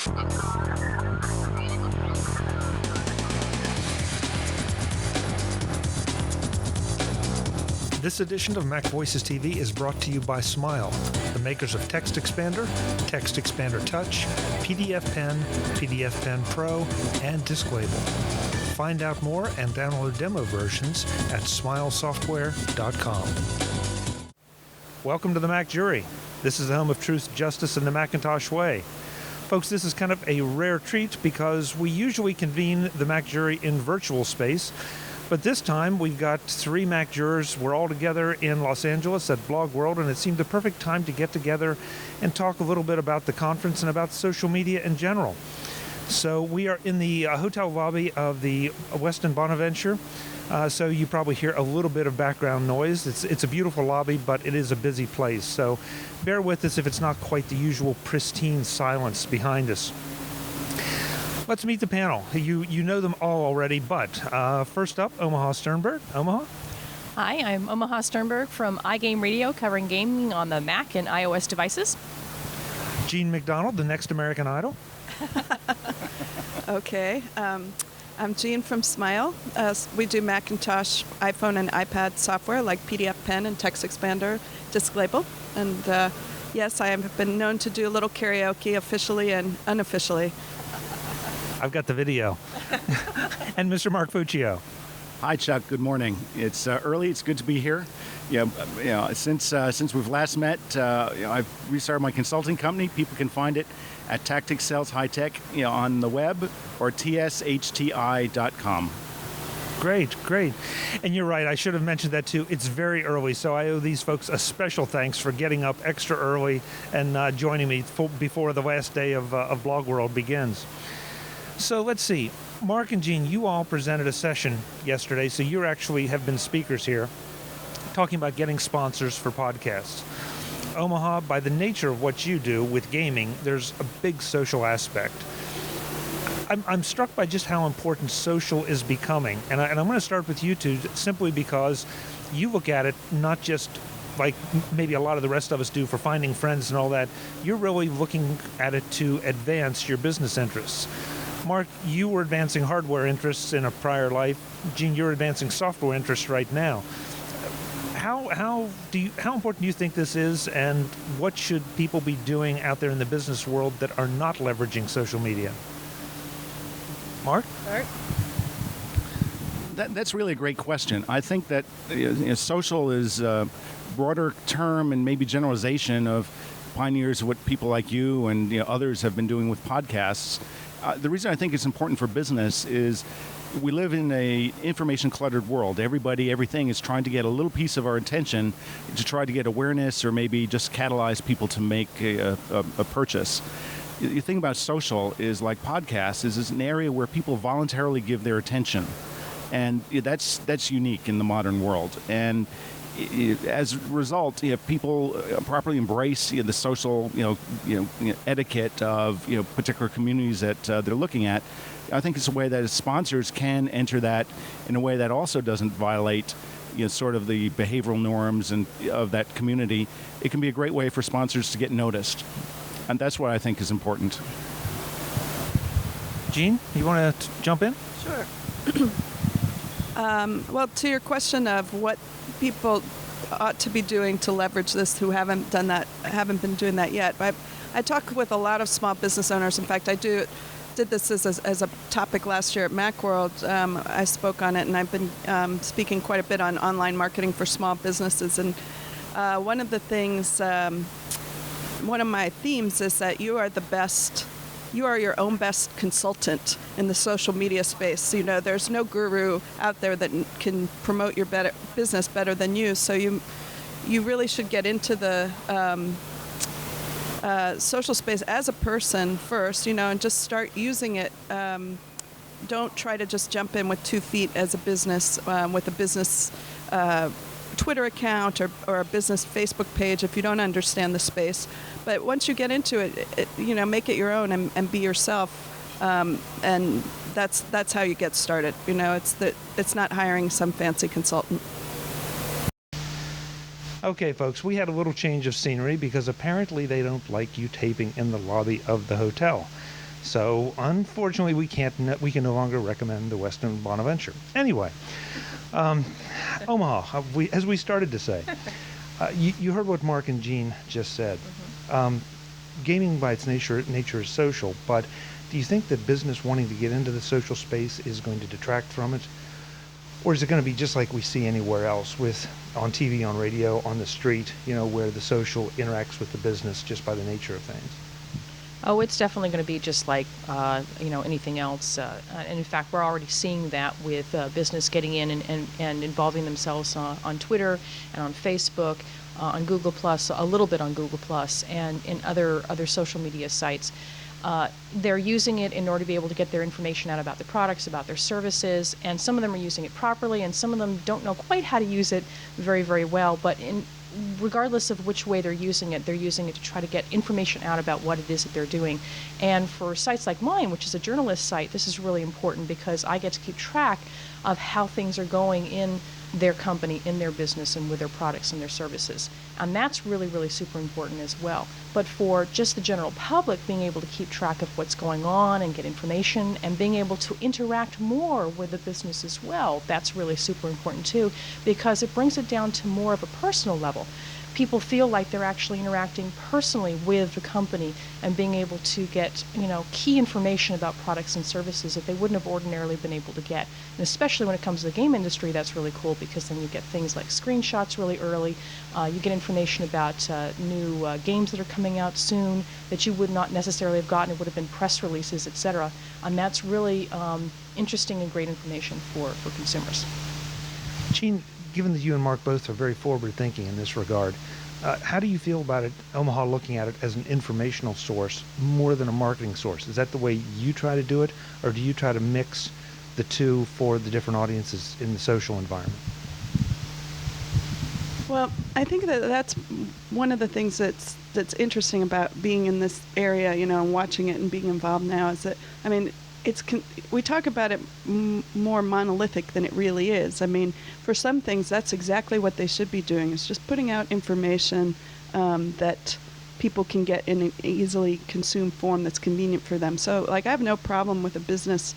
This edition of MacVoices TV is brought to you by Smile, the makers of Text Expander, Text Expander Touch, PDF Pen, PDF Pen Pro, and Disklabel. Find out more and download demo versions at smilesoftware.com. Welcome to the MacJury. This is the home of truth, justice, and the Macintosh way. Folks, this is kind of a rare treat because we usually convene the MacJury in virtual space. But this time, we've got 3 Mac jurors. We're all together in Los Angeles at BlogWorld, and it seemed the perfect time to get together and talk a little bit about the conference and about social media in general. So we are in the hotel lobby of the Westin Bonaventure, so you probably hear a little bit of background noise. It's a beautiful lobby, but it is a busy place. So bear with us if it's not quite the usual pristine silence behind us. Let's meet the panel. You know them all already, but first up, Omaha Sternberg. Omaha? Hi, I'm Omaha Sternberg from iGame Radio, covering gaming on the Mac and iOS devices. Gene McDonald, the next American Idol. Okay. I'm Jean from Smile. We do Macintosh, iPhone, and iPad software like PDF Pen and Text Expander, Disklabel. And yes, I have been known to do a little karaoke officially and unofficially. I've got the video. And Mr. Mark Fuccio. Hi, Chuck. Good morning. It's early. It's good to be here. Since we've last met, I've restarted my consulting company. People can find it at Tactics Sales High Tech, on the web or tshti.com. Great. And you're right, I should have mentioned that too. It's very early, so I owe these folks a special thanks for getting up extra early and joining me before the last day of BlogWorld begins. So let's see. Mark and Jean, you all presented a session yesterday, so you actually have been speakers here, talking about getting sponsors for podcasts. Omaha, by the nature of what you do with gaming, there's a big social aspect. I'm struck by just how important social is becoming, and I'm going to start with you two simply because you look at it not just like maybe a lot of the rest of us do for finding friends and all that. You're really looking at it to advance your business interests. Mark, you were advancing hardware interests in a prior life. Gene, you're advancing software interests right now. How important do you think this is, and what should people be doing out there in the business world that are not leveraging social media? Mark? That's really a great question. I think that social is a broader term and maybe generalization of pioneers of what people like you and others have been doing with podcasts. The reason I think it's important for business is we live in a information-cluttered world. Everybody, everything is trying to get a little piece of our attention to try to get awareness or maybe just catalyze people to make a purchase. The thing about social is, like podcasts, is it's an area where people voluntarily give their attention. And that's unique in the modern world. And as a result, people properly embrace the social, etiquette of particular communities that they're looking at. I think it's a way that sponsors can enter that in a way that also doesn't violate, sort of the behavioral norms and of that community. It can be a great way for sponsors to get noticed, and that's what I think is important. Gene, you want to jump in? Sure. Well, to your question of what people ought to be doing to leverage this who haven't been doing that yet. I talk with a lot of small business owners. In fact, I did this as a topic last year at Macworld. I spoke on it, and I've been speaking quite a bit on online marketing for small businesses. And one of the things, one of my themes is that you are your own best consultant in the social media space. There's no guru out there that can promote your business better than you. So you really should get into the social space as a person first, and just start using it. Don't try to just jump in with 2 feet as a business, with a business Twitter account or a business Facebook page if you don't understand the space. But once you get into it, make it your own and be yourself. And that's how you get started. It's not hiring some fancy consultant. Okay, folks, we had a little change of scenery because apparently they don't like you taping in the lobby of the hotel. So unfortunately, we can no longer recommend the Westin Bonaventure. Anyway, Omaha, as we started to say, you heard what Mark and Jean just said. Gaming by its nature is social, but do you think that business wanting to get into the social space is going to detract from it? Or is it going to be just like we see anywhere else, on TV, on radio, on the street, where the social interacts with the business just by the nature of things? Oh, it's definitely going to be just like anything else. And in fact, we're already seeing that with business getting in and involving themselves on Twitter and on Facebook, on Google Plus, a little bit on Google Plus, and in other social media sites. They're using it in order to be able to get their information out about their products, about their services, and some of them are using it properly, and some of them don't know quite how to use it very, very well. But regardless of which way they're using it to try to get information out about what it is that they're doing. And for sites like mine, which is a journalist site, this is really important because I get to keep track of how things are going in their company, in their business, and with their products and their services. And that's really, really super important as well. But for just the general public, being able to keep track of what's going on and get information and being able to interact more with the business as well, that's really super important too, because it brings it down to more of a personal level. People feel like they're actually interacting personally with the company and being able to get, key information about products and services that they wouldn't have ordinarily been able to get. And especially when it comes to the game industry, that's really cool because then you get things like screenshots really early. You get information about new games that are coming out soon that you would not necessarily have gotten. It would have been press releases, etc. And that's really interesting and great information for consumers. Jean, given that you and Mark both are very forward-thinking in this regard, how do you feel about it, Omaha looking at it as an informational source more than a marketing source? Is that the way you try to do it, or do you try to mix the two for the different audiences in the social environment? Well, I think that's one of the things that's interesting about being in this area, and watching it and being involved now is that, we talk about it more monolithic than it really is. For some things, that's exactly what they should be doing, is just putting out information that people can get in an easily consumed form that's convenient for them. So, I have no problem with a business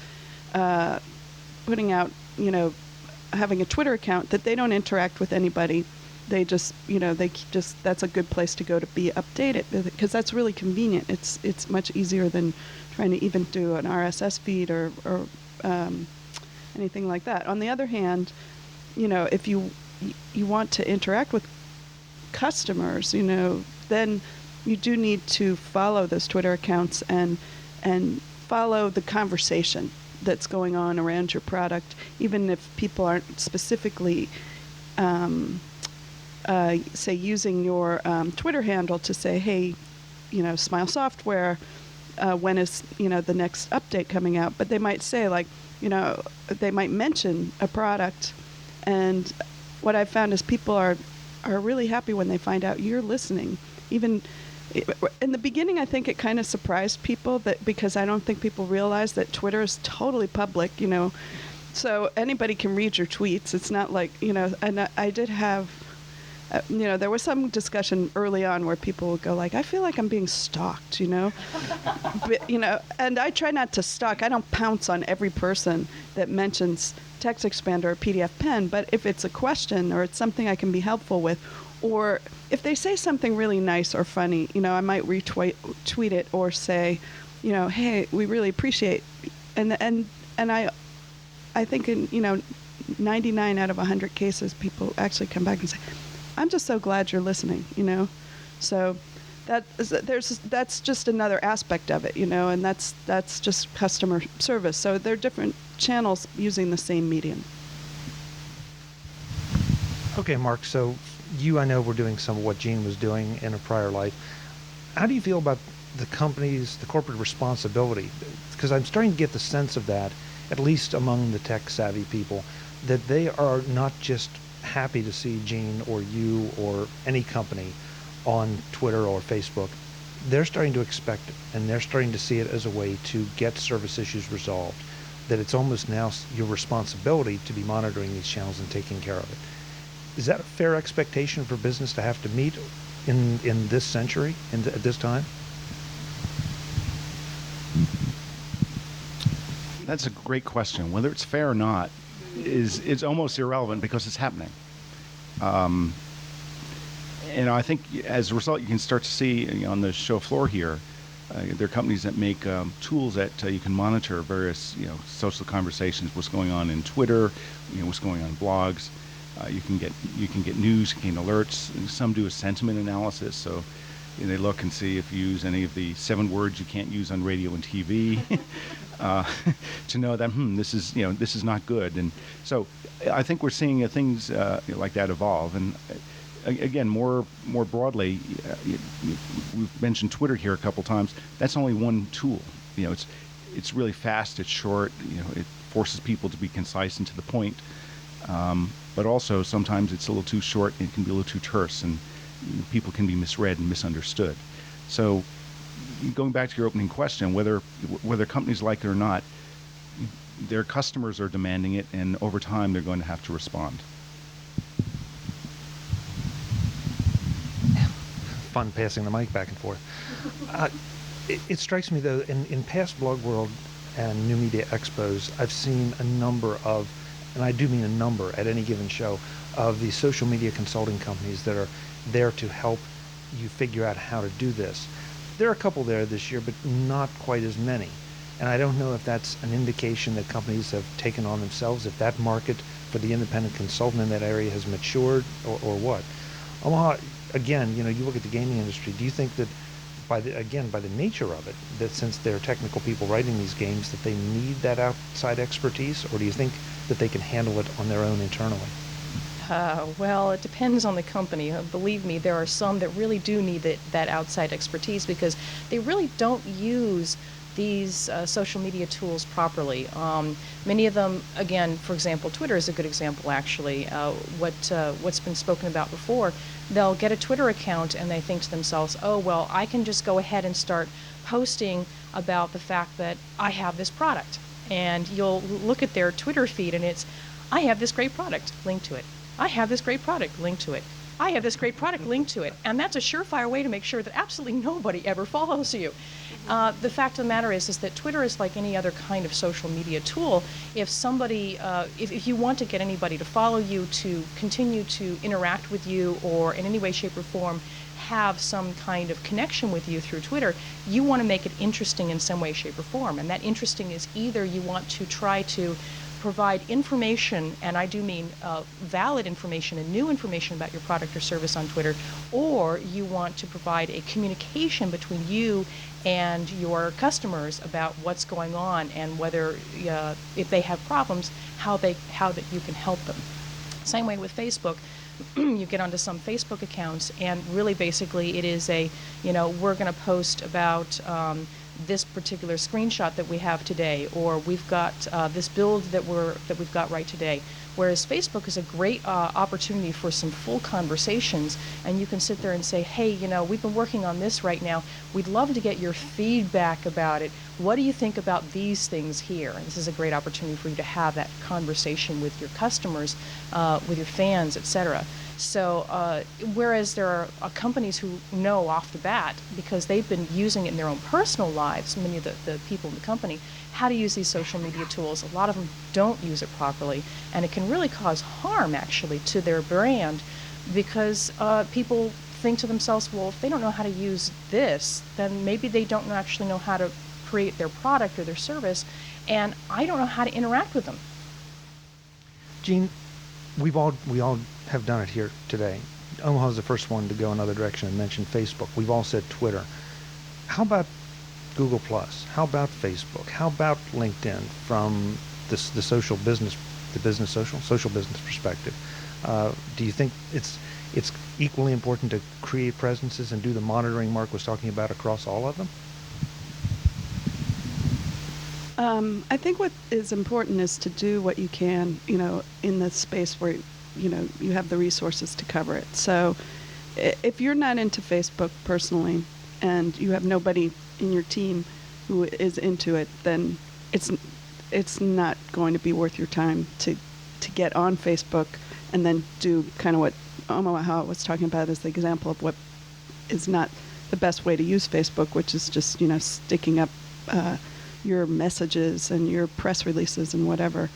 putting out, having a Twitter account that they don't interact with anybody. They just, that's a good place to go to be updated because that's really convenient. It's much easier than trying to even do an RSS feed or anything like that. On the other hand, if you want to interact with customers, then you do need to follow those Twitter accounts and follow the conversation that's going on around your product, even if people aren't specifically say using your Twitter handle to say, hey, Smile Software, when is the next update coming out? But they might say they might mention a product, and what I've found is people are really happy when they find out you're listening. Even in the beginning, I think it kind of surprised people because I don't think people realize that Twitter is totally public, so anybody can read your tweets. It's not like and I did have. There was some discussion early on where people would go I feel like I'm being stalked, but, and I try not to stalk. I don't pounce on every person that mentions Text Expander or PDF Pen, but if it's a question or it's something I can be helpful with, or if they say something really nice or funny, I might retweet it or say, hey, we really appreciate, and I think in 99 out of 100 cases, people actually come back and say, I'm just so glad you're listening, So that's just another aspect of it, and that's just customer service. So they're different channels using the same medium. Okay, Mark, so I know were doing some of what Jean was doing in a prior life. How do you feel about the corporate responsibility? Because I'm starting to get the sense of that, at least among the tech-savvy people, that they are not just happy to see Jean or you or any company on Twitter or Facebook. They're starting to expect it, and they're starting to see it as a way to get service issues resolved, that it's almost now your responsibility to be monitoring these channels and taking care of it. Is that a fair expectation for business to have to meet in this century, at this time? That's a great question. Whether it's fair or not is almost irrelevant because it's happening. And I think as a result, you can start to see on the show floor here, there are companies that make tools that you can monitor various, social conversations, what's going on in Twitter, what's going on in blogs. You can get news, you can get alerts. And some do a sentiment analysis, so they look and see if you use any of the 7 words you can't use on radio and TV, to know that this is not good. And so I think we're seeing things like that evolve. And again, more broadly, we've mentioned Twitter here a couple times. That's only one tool. It's really fast. It's short. It forces people to be concise and to the point. But also sometimes it's a little too short. And it can be a little too terse, and people can be misread and misunderstood. So, going back to your opening question, whether companies like it or not, their customers are demanding it, and over time they're going to have to respond. Fun passing the mic back and forth. It strikes me, though, in past BlogWorld and New Media Expos, I've seen a number of, and I do mean a number at any given show, of these social media consulting companies that are there to help you figure out how to do this. There are a couple there this year, but not quite as many. And I don't know if that's an indication that companies have taken on themselves, if that market for the independent consultant in that area has matured, or what. Omaha, again, you look at the gaming industry, do you think that by the nature of it, that since they're technical people writing these games, that they need that outside expertise, or do you think that they can handle it on their own internally? Well, it depends on the company. Believe me, there are some that really do need that outside expertise because they really don't use these social media tools properly. Many of them, again, for example, Twitter is a good example, actually. What's been spoken about before, they'll get a Twitter account and they think to themselves, oh, well, I can just go ahead and start posting about the fact that I have this product. And you'll look at their Twitter feed and it's, I have this great product, link to it. I have this great product, link to it. I have this great product, link to it. And that's a surefire way to make sure that absolutely nobody ever follows you. The fact of the matter is that Twitter is like any other kind of social media tool. If somebody, if you want to get anybody to follow you, to continue to interact with you, or in any way, shape, or form have some kind of connection with you through Twitter, you want to make it interesting in some way, shape, or form. And that interesting is either you want to try to provide information, and I do mean valid information and new information about your product or service on Twitter, or you want to provide a communication between you and your customers about what's going on and whether, if they have problems, how that you can help them. Same way with Facebook. You get onto some Facebook accounts, and really basically it is a, we're going to post about this particular screenshot that we have today, or we've got this build that we've got right today. Whereas Facebook is a great opportunity for some full conversations, and you can sit there and say, hey, we've been working on this right now. We'd love to get your feedback about it. What do you think about these things here? And this is a great opportunity for you to have that conversation with your customers, with your fans, etc. So whereas there are companies who know off the bat, because they've been using it in their own personal lives, many of the people in the company, how to use these social media tools, a lot of them don't use it properly, and it can really cause harm actually to their brand, because people think to themselves, well, if they don't know how to use this, then maybe they don't actually know how to create their product or their service, and I don't know how to interact with them. Gene, we all have done it here today. Omaha's the first one to go another direction and mention Facebook. We've all said Twitter. How about Google+? How about Facebook? How about LinkedIn from the social business perspective? Do you think it's equally important to create presences and do the monitoring Mark was talking about across all of them? I think what is important is to do what you can, in the space where, you have the resources to cover it. So if you're not into Facebook personally and you have nobody in your team who is into it, then it's not going to be worth your time to get on Facebook and then do kind of what Omaha was talking about as the example of what is not the best way to use Facebook, which is just, sticking up your messages and your press releases and whatever.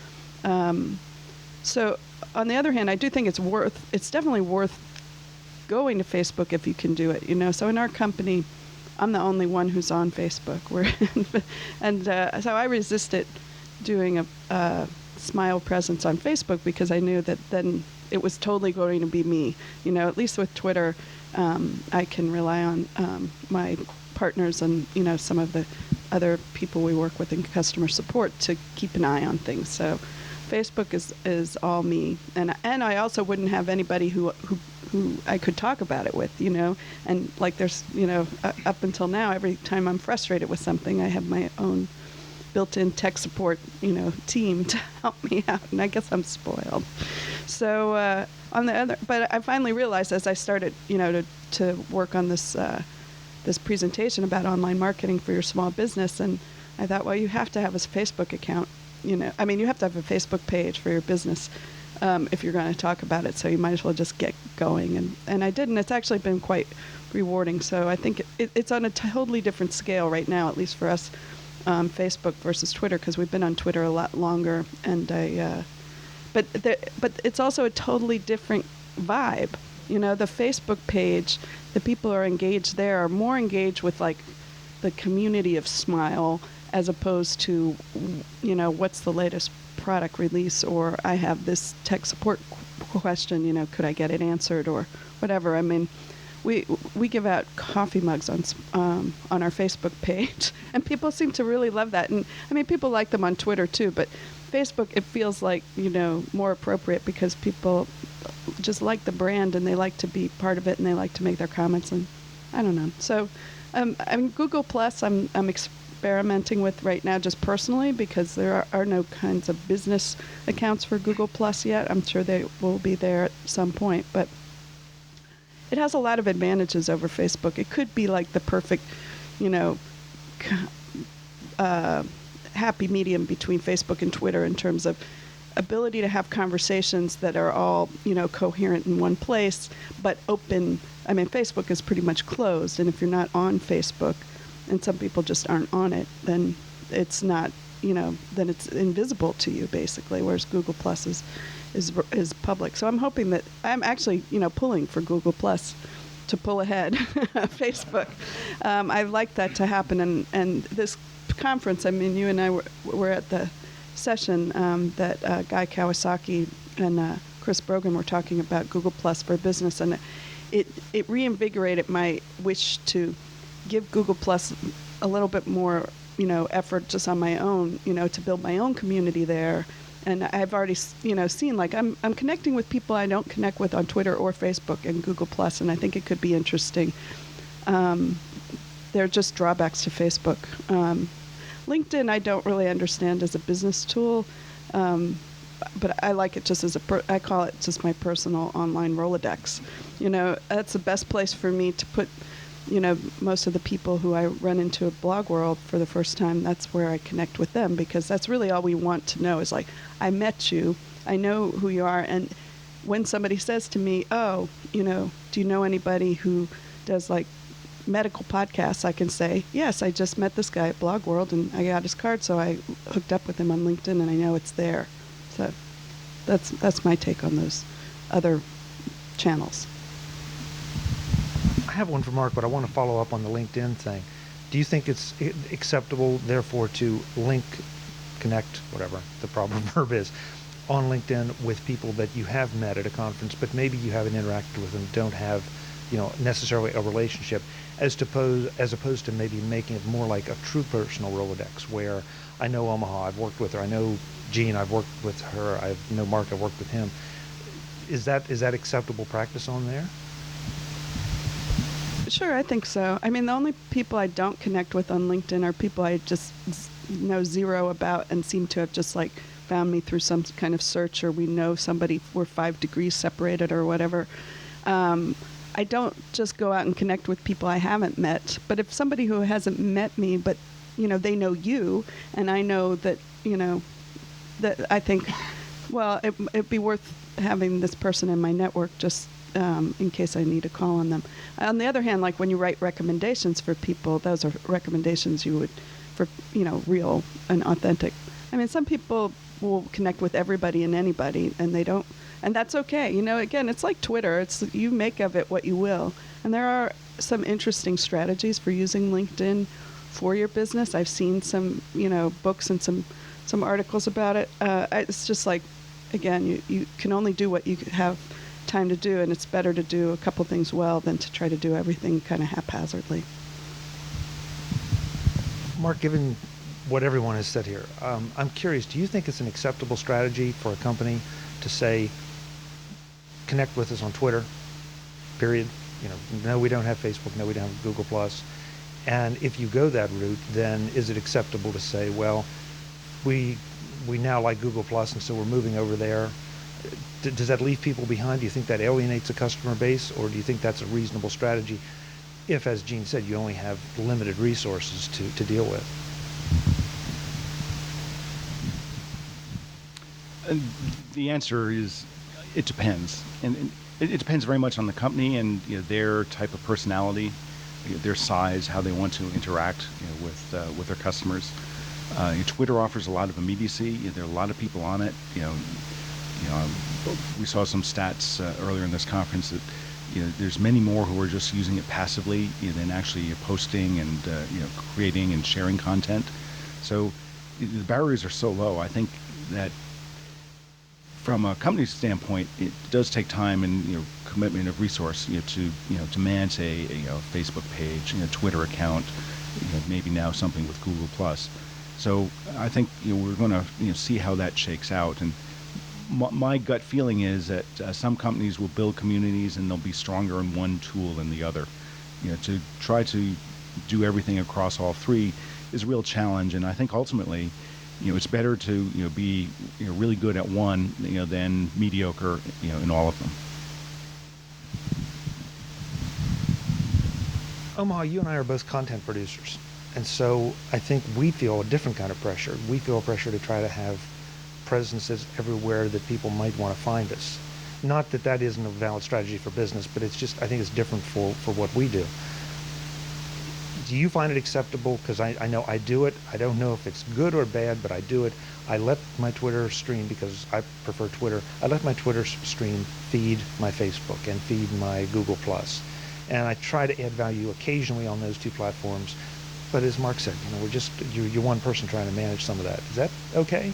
So on the other hand, I do think it's definitely worth going to Facebook if you can do it, So in our company, I'm the only one who's on Facebook. So I resisted doing a Smile presence on Facebook because I knew that then it was totally going to be me. At least with Twitter, I can rely on my partners and, some of the other people we work with in customer support to keep an eye on things. So Facebook is all me. And I also wouldn't have anybody who I could talk about it with, And like there's, up until now, every time I'm frustrated with something, I have my own built-in tech support, team to help me out, and I guess I'm spoiled. So but I finally realized as I started, to work on this this presentation about online marketing for your small business, and I thought, well, you have to have a Facebook account, you have to have a Facebook page for your business if you're going to talk about it. So you might as well just get going, and I did, and it's actually been quite rewarding. So I think it's on a totally different scale right now, at least for us. Facebook versus Twitter, because we've been on Twitter a lot longer, and but it's also a totally different vibe. The Facebook page, the people who are engaged there are more engaged with like the community of Smile as opposed to, what's the latest product release, or I have this tech support question, could I get it answered, or whatever. I mean, we give out coffee mugs on our Facebook page, and people seem to really love that. And I mean, people like them on Twitter too, but Facebook, it feels like, more appropriate because people just like the brand and they like to be part of it and they like to make their comments, and I don't know. So, I mean, Google Plus, I'm experimenting with right now just personally because there are no kinds of business accounts for Google Plus yet. I'm sure they will be there at some point, but it has a lot of advantages over Facebook. It could be like the perfect, happy medium between Facebook and Twitter in terms of ability to have conversations that are all, coherent in one place, but open. I mean, Facebook is pretty much closed, and if you're not on Facebook, and some people just aren't on it, then it's not, then it's invisible to you, basically, whereas Google Plus is public. So I'm hoping that I'm actually, pulling for Google Plus to pull ahead Facebook. I'd like that to happen. And this conference, I mean, you and I were at the session that Guy Kawasaki and Chris Brogan were talking about Google Plus for business, and it reinvigorated my wish to give Google Plus a little bit more, effort just on my own, to build my own community there. And I've already, seen, like, I'm connecting with people I don't connect with on Twitter or Facebook and Google Plus, and I think it could be interesting. There are just drawbacks to Facebook. LinkedIn, I don't really understand as a business tool, but I like it just as I call it just my personal online Rolodex. That's the best place for me to put, most of the people who I run into at BlogWorld for the first time. That's where I connect with them, because that's really all we want to know is like, I met you, I know who you are, and when somebody says to me, oh, do you know anybody who does like medical podcasts, I can say, yes, I just met this guy at BlogWorld and I got his card, so I hooked up with him on LinkedIn and I know it's there. So that's my take on those other channels. I have one for Mark, but I want to follow up on the LinkedIn thing. Do you think it's acceptable, therefore, to link, connect, whatever the proper verb is, on LinkedIn with people that you have met at a conference, but maybe you haven't interacted with them, don't have, necessarily a relationship, as opposed to maybe making it more like a true personal Rolodex, where I know Omaha, I've worked with her, I know Jean, I've worked with her, I know Mark, I've worked with him. Is that acceptable practice on there? Sure, I think so. I mean, the only people I don't connect with on LinkedIn are people I just know zero about and seem to have just like found me through some kind of search, or we know somebody, we're 5 degrees separated or whatever. I don't just go out and connect with people I haven't met. But if somebody who hasn't met me, but they know you, and I know that that I think, well, it'd be worth having this person in my network just in case I need to call on them. On the other hand, like when you write recommendations for people, those are recommendations you would, for, real and authentic. I mean, some people will connect with everybody and anybody, and they don't, and that's okay. Again, it's like Twitter. It's, you make of it what you will. And there are some interesting strategies for using LinkedIn for your business. I've seen some, books and some articles about it. It's just like, again, you can only do what you have time to do, and it's better to do a couple things well than to try to do everything kind of haphazardly. Mark, given what everyone has said here, I'm curious, do you think it's an acceptable strategy for a company to say, connect with us on Twitter, period? No, we don't have Facebook, no, we don't have Google+. And if you go that route, then is it acceptable to say, well, we now like Google+, and so we're moving over there? Does that leave people behind? Do you think that alienates a customer base, or do you think that's a reasonable strategy if, as Gene said, you only have limited resources to deal with? The answer is, it depends. And it depends very much on the company and their type of personality, their size, how they want to interact with their customers. Twitter offers a lot of immediacy. There are a lot of people on it. We saw some stats earlier in this conference that there's many more who are just using it passively than actually posting and creating and sharing content. So the barriers are so low. I think that from a company's standpoint, it does take time and commitment of resource to manage a Facebook page, Twitter account, maybe now something with Google+. So I think we're going to see how that shakes out. And my gut feeling is that some companies will build communities and they'll be stronger in one tool than the other. To try to do everything across all three is a real challenge. And I think ultimately, it's better to be really good at one than mediocre in all of them. Omaha, you and I are both content producers, and so I think we feel a different kind of pressure. We feel a pressure to try to have presences everywhere that people might want to find us. Not that that isn't a valid strategy for business, but it's just, I think it's different for what we do. Do you find it acceptable? Because I know I do it. I don't know if it's good or bad, but I do it. I let my Twitter stream, because I prefer Twitter, I let my Twitter stream feed my Facebook and feed my Google+. And I try to add value occasionally on those two platforms. But as Mark said, you're one person trying to manage some of that. Is that okay?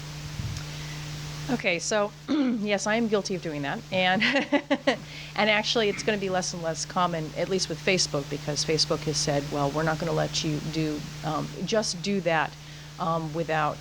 Okay, so yes, I am guilty of doing that, and and actually, it's going to be less and less common, at least with Facebook, because Facebook has said, well, we're not going to let you do just do that without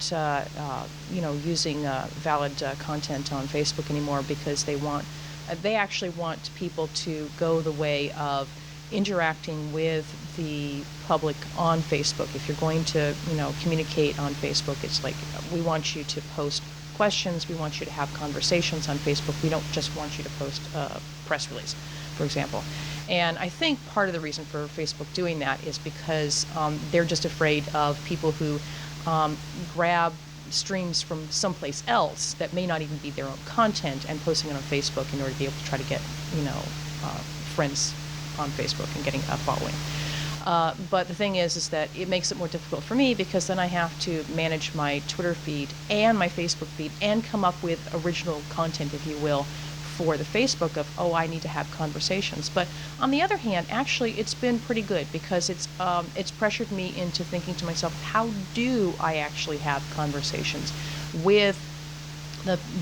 using valid content on Facebook anymore, because they actually want people to go the way of interacting with the public on Facebook. If you're going to communicate on Facebook, it's like, we want you to post questions, we want you to have conversations on Facebook. We don't just want you to post a press release, for example. And I think part of the reason for Facebook doing that is because they're just afraid of people who grab streams from someplace else that may not even be their own content and posting it on Facebook in order to be able to try to get friends on Facebook and getting a following. But the thing is that it makes it more difficult for me, because then I have to manage my Twitter feed and my Facebook feed and come up with original content, if you will, for the Facebook of, I need to have conversations. But on the other hand, actually, it's been pretty good, because it's pressured me into thinking to myself, how do I actually have conversations with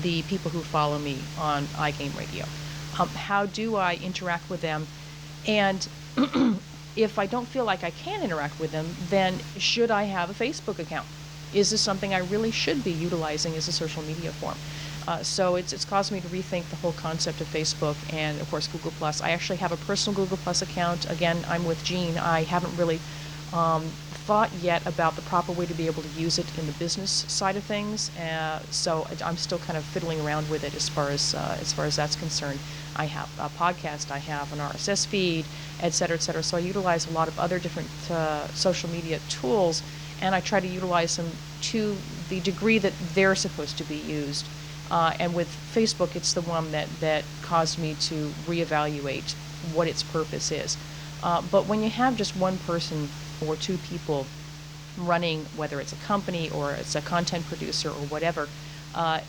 the people who follow me on iGame Radio? How do I interact with them? And if I don't feel like I can interact with them, then should I have a Facebook account? Is this something I really should be utilizing as a social media form? So it's caused me to rethink the whole concept of Facebook and, of course, Google+. I actually have a personal Google+ account. Again, I'm with Gene. I haven't really thought yet about the proper way to be able to use it in the business side of things. So I'm still kind of fiddling around with it as far as that's concerned. I have a podcast, I have an RSS feed, et cetera, et cetera. So I utilize a lot of other different social media tools, and I try to utilize them to the degree that they're supposed to be used. And with Facebook, it's the one that caused me to reevaluate what its purpose is. But when you have just one person or two people running, whether it's a company or it's a content producer or whatever,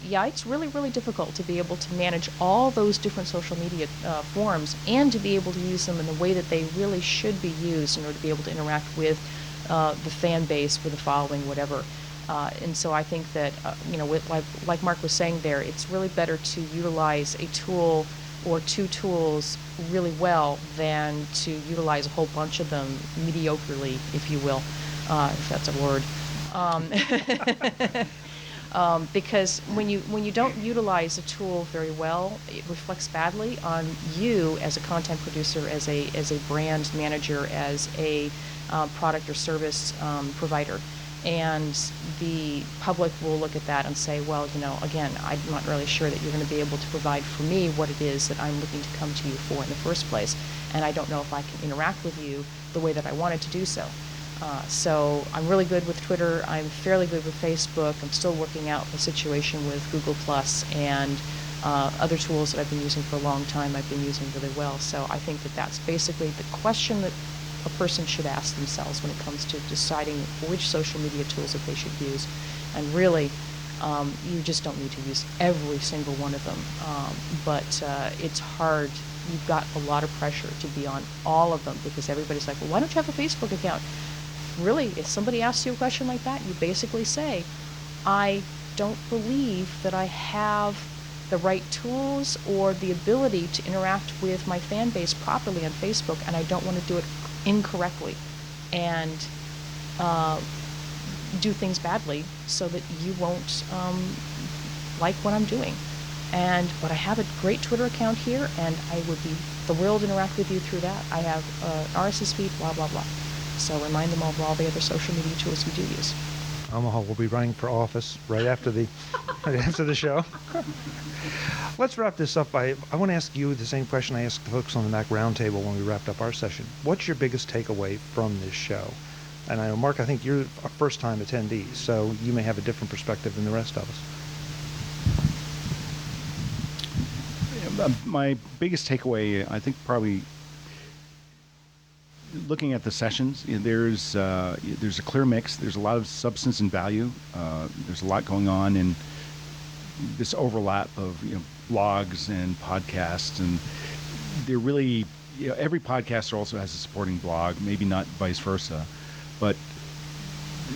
it's really, really difficult to be able to manage all those different social media forms and to be able to use them in the way that they really should be used in order to be able to interact with the fan base, with the following, whatever. And so I think that, like Mark was saying there, it's really better to utilize a tool or two tools really well than to utilize a whole bunch of them mediocrely, if you will, if that's a word. Because when you don't utilize a tool very well, it reflects badly on you as a content producer, as a brand manager, as a product or service provider. And the public will look at that and say, well, again, I'm not really sure that you're going to be able to provide for me what it is that I'm looking to come to you for in the first place. And I don't know if I can interact with you the way that I wanted to do so. So I'm really good with Twitter. I'm fairly good with Facebook. I'm still working out the situation with Google Plus and other tools that I've been using for a long time. I've been using really well. So I think that that's basically the question that a person should ask themselves when it comes to deciding which social media tools that they should use. And really, you just don't need to use every single one of them. But it's hard. You've got a lot of pressure to be on all of them because everybody's like, well, why don't you have a Facebook account? Really, if somebody asks you a question like that, you basically say, I don't believe that I have the right tools or the ability to interact with my fan base properly on Facebook, and I don't want to do it incorrectly and do things badly so that you won't like what I'm doing. But I have a great Twitter account here, and I would be thrilled to interact with you through that. I have RSS feed, blah, blah, blah. So remind them of all the other social media tools you do use. Omaha will be running for office right after the show. Let's wrap this up I want to ask you the same question I asked the folks on the Mac Roundtable when we wrapped up our session. What's your biggest takeaway from this show? And I know, Mark, I think you're a first-time attendee, so you may have a different perspective than the rest of us. My biggest takeaway, I think, probably looking at the sessions, there's a clear mix. There's a lot of substance and value. There's a lot going on in this overlap of blogs and podcasts, and they're really every podcaster also has a supporting blog. Maybe not vice versa, but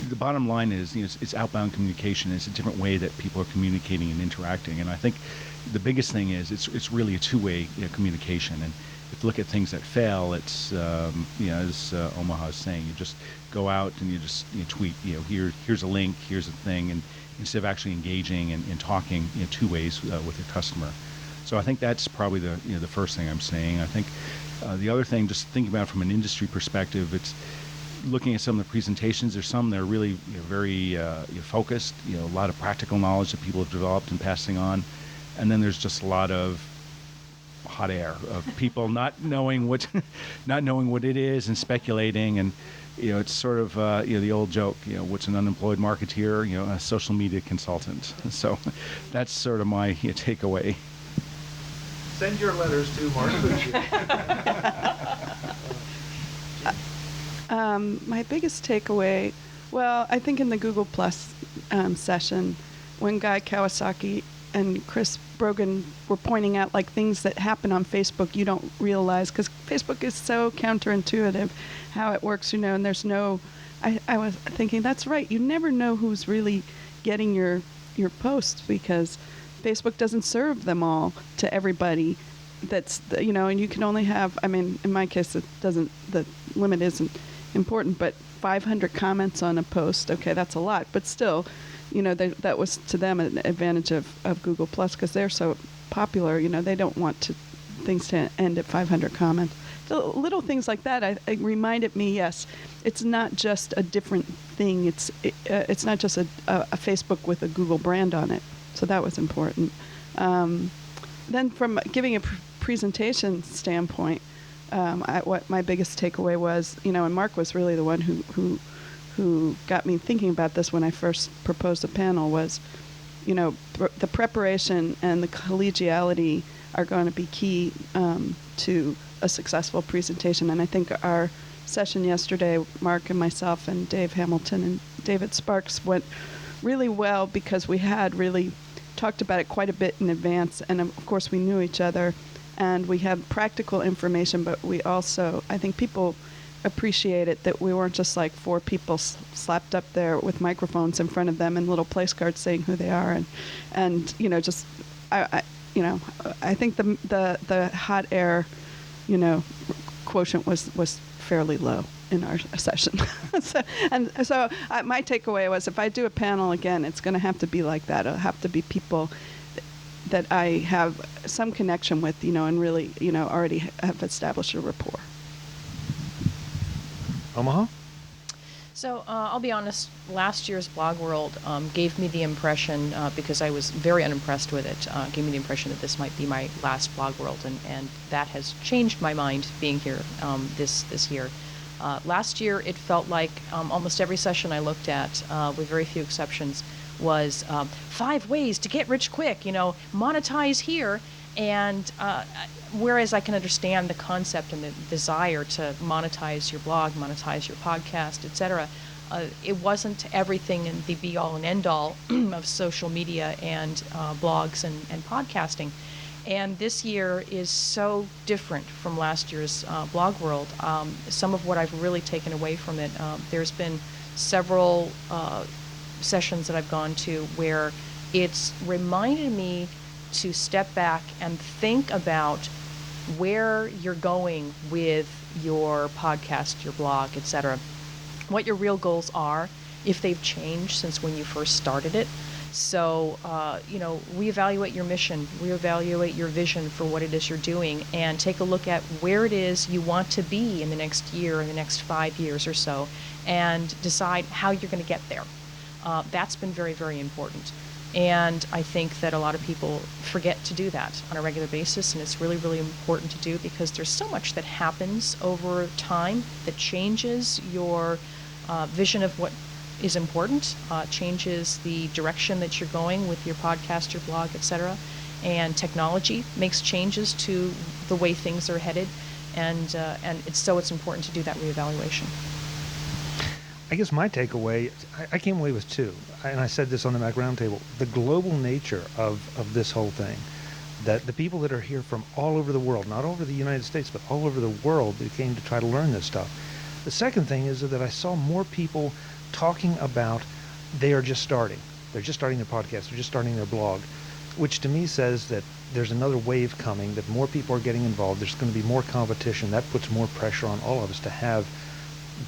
the bottom line is it's outbound communication. It's a different way that people are communicating and interacting, and I think the biggest thing is it's really a two-way communication. And if you look at things that fail, it's as Omaha is saying, you just go out and you tweet, here's a link, here's a thing, and instead of actually engaging and talking two ways with your customer. So I think that's probably the first thing I'm saying. I think the other thing, just thinking about it from an industry perspective, it's looking at some of the presentations. There's some that are really very focused, a lot of practical knowledge that people have developed and passing on, and then there's just a lot of hot air of people not knowing what it is and speculating, and it's sort of the old joke, what's an unemployed marketeer? A social media consultant. So that's sort of my takeaway. Send your letters to Mark. My biggest takeaway, well, I think in the Google Plus session, when Guy Kawasaki and Chris Brogan were pointing out things that happen on Facebook you don't realize, because Facebook is so counterintuitive how it works, and there's no, I was thinking, that's right, you never know who's really getting your posts, because Facebook doesn't serve them all to everybody. That's, and you can only have, in my case, the limit isn't important, but 500 comments on a post, okay, that's a lot, but still, that was to them an advantage of Google Plus, because they're so popular. They don't want things to end at 500 comments. So little things like that, it reminded me, yes, it's not just a different thing. It's not just a Facebook with a Google brand on it. So that was important. Then from giving a presentation standpoint, what my biggest takeaway was, and Mark was really the one who got me thinking about this when I first proposed a panel, was the preparation and the collegiality are going to be key to a successful presentation. And I think our session yesterday, Mark and myself and Dave Hamilton and David Sparks, went really well because we had really talked about it quite a bit in advance. And of course, we knew each other and we had practical information, but we also, I think people appreciated that we weren't just like four people slapped up there with microphones in front of them and little place cards saying who they are. And just, I think the hot air, quotient was fairly low in our session. so my takeaway was, if I do a panel again, it's going to have to be like that. It'll have to be people that I have some connection with, and really, already have established a rapport. Omaha? So I'll be honest, last year's BlogWorld gave me the impression, because I was very unimpressed with it, gave me the impression that this might be my last BlogWorld, and that has changed my mind being here this year. Last year, it felt like almost every session I looked at, with very few exceptions, was 5 ways to get rich quick, monetize here. And whereas I can understand the concept and the desire to monetize your blog, monetize your podcast, etc., it wasn't everything and the be-all and end-all of social media and blogs and podcasting. And this year is so different from last year's BlogWorld. Some of what I've really taken away from it, there's been several sessions that I've gone to where it's reminded me to step back and think about where you're going with your podcast, your blog, etc., what your real goals are, if they've changed since when you first started it. So, reevaluate your mission, reevaluate your vision for what it is you're doing, and take a look at where it is you want to be in the next year, in the next 5 years or so, and decide how you're going to get there. That's been very, very important. And I think that a lot of people forget to do that on a regular basis, and it's really, really important to do because there's so much that happens over time that changes your vision of what is important, changes the direction that you're going with your podcast, your blog, etc. And technology makes changes to the way things are headed, and it's important to do that reevaluation. I guess my takeaway, I came away with two, and I said this on the Mac Roundtable, the global nature of this whole thing, that the people that are here from all over the world, not over the United States, but all over the world, that came to try to learn this stuff. The second thing is that I saw more people talking about they are just starting. They're just starting their podcast, they're just starting their blog, which to me says that there's another wave coming, that more people are getting involved, there's going to be more competition, that puts more pressure on all of us to have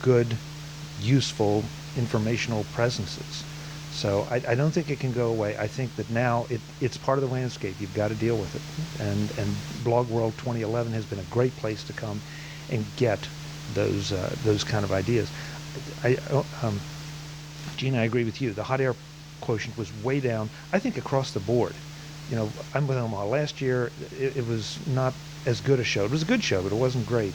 good, useful, informational presences. So I don't think it can go away. I think that now it's part of the landscape. You've got to deal with it. And BlogWorld 2011 has been a great place to come and get those kind of ideas. Gina, I agree with you. The hot air quotient was way down, I think, across the board. I'm with Omaha. Last year, it was not as good a show. It was a good show, but it wasn't great.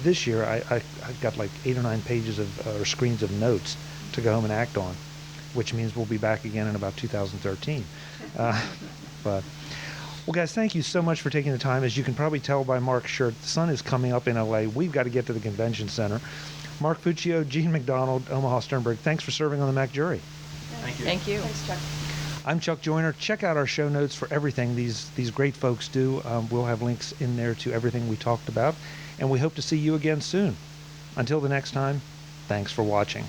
This year, I got like 8 or 9 pages or screens of notes to go home and act on, which means we'll be back again in about 2013. Well, guys, thank you so much for taking the time. As you can probably tell by Mark's shirt, the sun is coming up in LA. We've got to get to the convention center. Mark Fuccio, Gene McDonald, Omaha Sternberg, thanks for serving on the MacJury. Thank you. Thank you. Thanks, Chuck. I'm Chuck Joyner. Check out our show notes for everything these great folks do. We'll have links in there to everything we talked about, and we hope to see you again soon. Until the next time, thanks for watching.